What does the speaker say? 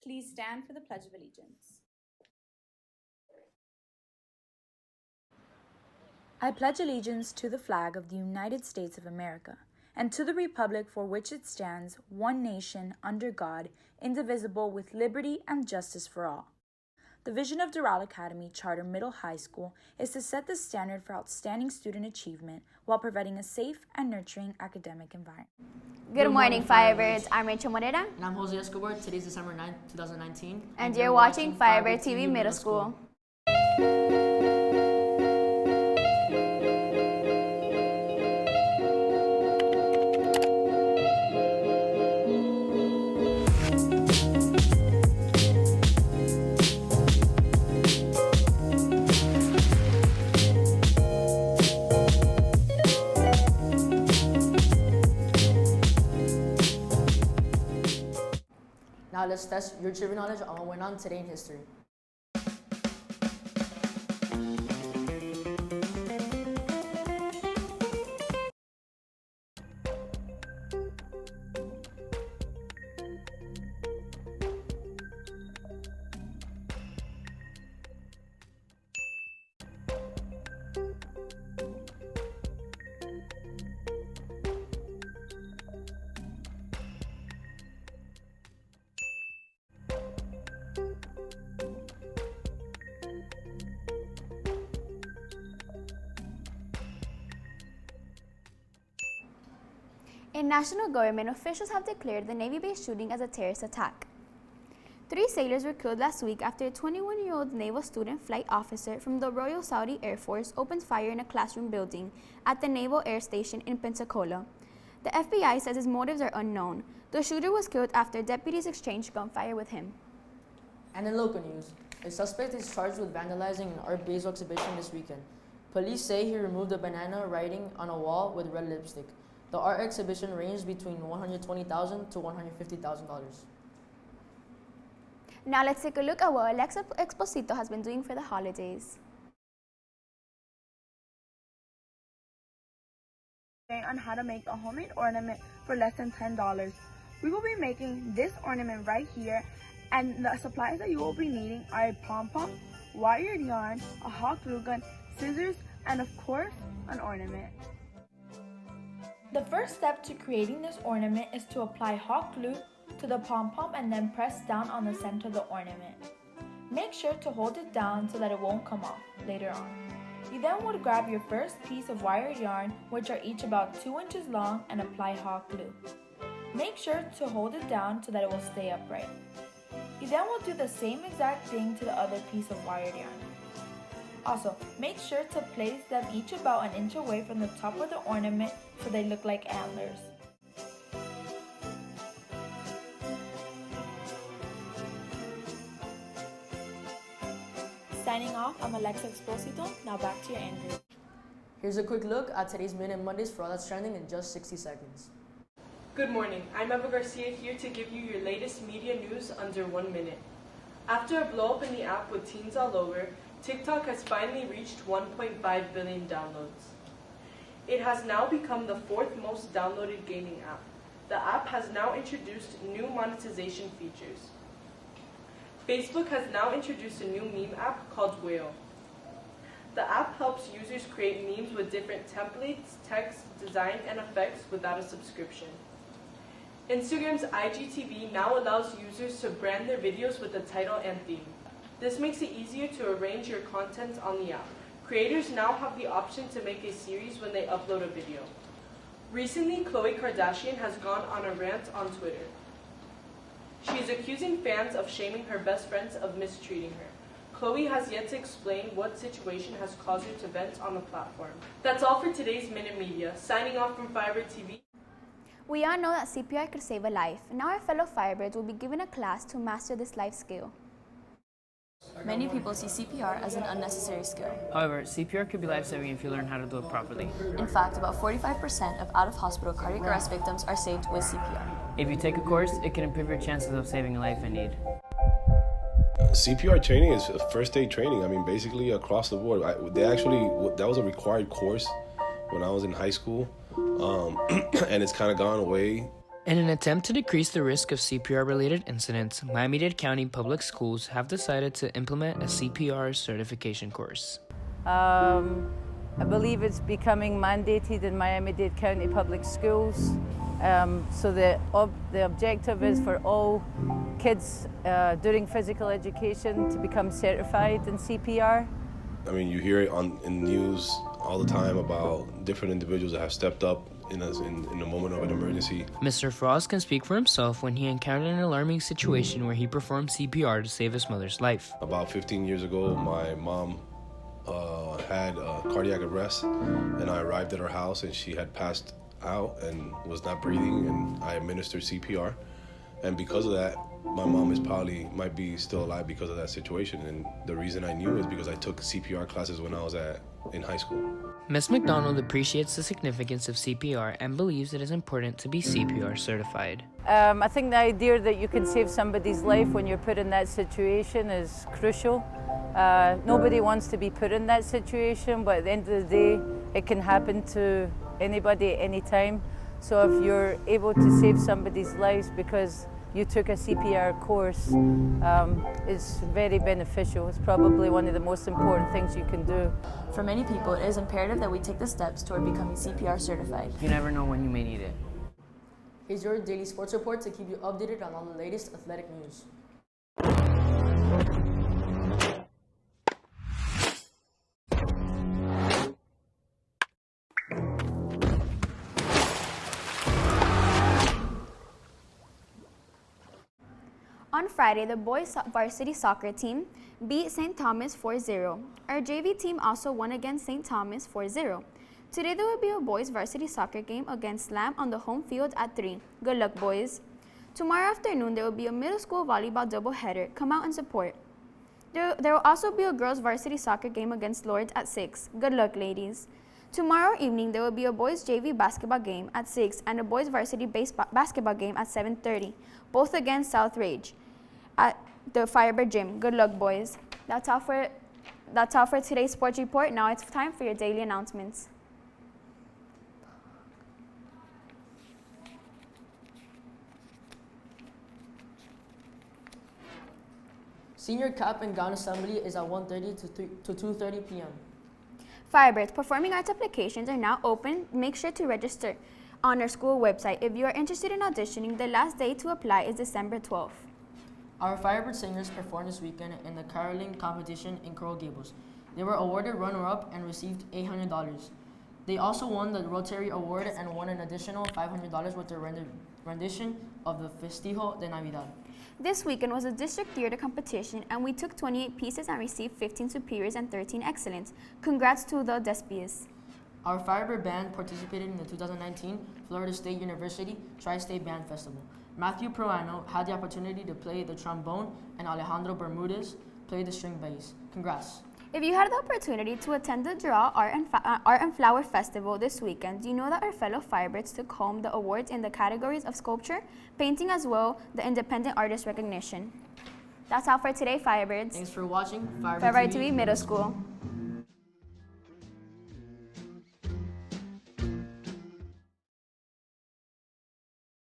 Please stand for the Pledge of Allegiance. I pledge allegiance to the flag of the United States of America and to the republic for which it stands, one nation, under God, indivisible, with liberty and justice for all. The vision of Doral Academy Charter Middle High School is to set the standard for outstanding student achievement while providing a safe and nurturing academic environment. Good morning, Firebirds. I'm Rachel Morera. And I'm Jose Escobar. Today's December 9th, 2019. And you're watching Firebird TV Middle School. Now let's test your trivia knowledge on what went on today in history. In national government, officials have declared the Navy-based shooting as a terrorist attack. 3 sailors were killed last week after a 21-year-old naval student flight officer from the Royal Saudi Air Force opened fire in a classroom building at the Naval Air Station in Pensacola. The FBI says his motives are unknown. The shooter was killed after deputies exchanged gunfire with him. And in local news, a suspect is charged with vandalizing an Art Basel exhibition this weekend. Police say he removed a banana writing on a wall with red lipstick. The art exhibition ranged between $120,000 to $150,000. Now let's take a look at what Alexa Exposito has been doing for the holidays. On how to make a homemade ornament for less than $10. We will be making this ornament right here, and the supplies that you will be needing are a pom-pom, wired yarn, a hot glue gun, scissors, and of course, an ornament. The first step to creating this ornament is to apply hot glue to the pom-pom and then press down on the center of the ornament. Make sure to hold it down so that it won't come off later on. You then would grab your first piece of wired yarn, which are each about 2 inches long, and apply hot glue. Make sure to hold it down so that it will stay upright. You then will do the same exact thing to the other piece of wired yarn. Also, make sure to place them each about an inch away from the top of the ornament so they look like antlers. Signing off, I'm Alexa Exposito. Now back to your Andrew. Here's a quick look at today's Minute Mondays for all that's trending in just 60 seconds. Good morning, I'm Eva Garcia here to give you your latest media news under 1 minute. After a blow up in the app with teens all over, TikTok has finally reached 1.5 billion downloads. It has now become the 4th most downloaded gaming app. The app has now introduced new monetization features. Facebook has now introduced a new meme app called Whale. The app helps users create memes with different templates, text, design, and effects without a subscription. Instagram's IGTV now allows users to brand their videos with a title and theme. This makes it easier to arrange your content on the app. Creators now have the option to make a series when they upload a video. Recently, Khloe Kardashian has gone on a rant on Twitter. She is accusing fans of shaming her best friends of mistreating her. Khloe has yet to explain what situation has caused her to vent on the platform. That's all for today's Minute Media. Signing off from Firebird TV. We all know that CPR could save a life. Now our fellow Firebirds will be given a class to master this life skill. Many people see CPR as an unnecessary skill. However, CPR could be life-saving if you learn how to do it properly. In fact, about 45% of out-of-hospital cardiac arrest victims are saved with CPR. If you take a course, it can improve your chances of saving a life in need. CPR training is first aid training. I mean, basically across the board. That was a required course when I was in high school, and it's kind of gone away In an attempt to decrease the risk of CPR-related incidents, Miami-Dade County Public Schools have decided to implement a CPR certification course. I believe it's becoming mandated in Miami-Dade County Public Schools. So the objective is for all kids during physical education to become certified in CPR. I mean, you hear it in the news all the time about different individuals that have stepped up in a moment of an emergency. Mr. Frost can speak for himself when he encountered an alarming situation where he performed CPR to save his mother's life. About 15 years ago, my mom had cardiac arrest, and I arrived at her house and she had passed out and was not breathing, and I administered CPR. And because of that, my mom might be still alive because of that situation. And the reason I knew is because I took CPR classes when I was in high school. Ms. McDonald appreciates the significance of CPR and believes it is important to be CPR certified. I think the idea that you can save somebody's life when you're put in that situation is crucial. Nobody wants to be put in that situation, but at the end of the day, it can happen to anybody at any time. So if you're able to save somebody's lives because you took a CPR course, it's very beneficial. It's probably one of the most important things you can do. For many people, it is imperative that we take the steps toward becoming CPR certified. You never know when you may need it. Here's your daily sports report to keep you updated on all the latest athletic news. On Friday, the boys varsity soccer team beat St. Thomas 4-0. Our JV team also won against St. Thomas 4-0. Today there will be a boys varsity soccer game against Slam on the home field at 3. Good luck, boys. Tomorrow afternoon there will be a middle school volleyball doubleheader. Come out and support. There will also be a girls varsity soccer game against Lords at 6. Good luck, ladies. Tomorrow evening there will be a boys JV basketball game at 6 and a boys varsity basketball game at 7:30, both against South Rage at the Firebird Gym. Good luck, boys. That's all for today's sports report. Now it's time for your daily announcements. Senior cap and gown assembly is at 1:30 to 2:30 p.m. Firebirds performing arts applications are now open. Make sure to register on our school website. If you are interested in auditioning, the last day to apply is December 12th. Our Firebird singers performed this weekend in the caroling competition in Coral Gables. They were awarded runner-up and received $800. They also won the Rotary Award and won an additional $500 with their rendition of the Festijo de Navidad. This weekend was a district theater competition and we took 28 pieces and received 15 superiors and 13 excellents. Congrats to the Despias. Our Firebird band participated in the 2019 Florida State University Tri-State Band Festival. Matthew Proano had the opportunity to play the trombone and Alejandro Bermudez played the string bass. Congrats. If you had the opportunity to attend the Draw Art and Flower Festival this weekend, do you know that our fellow Firebirds took home the awards in the categories of sculpture, painting, as well the Independent Artist Recognition? That's all for today, Firebirds. Thanks for watching Firebird TV Middle School.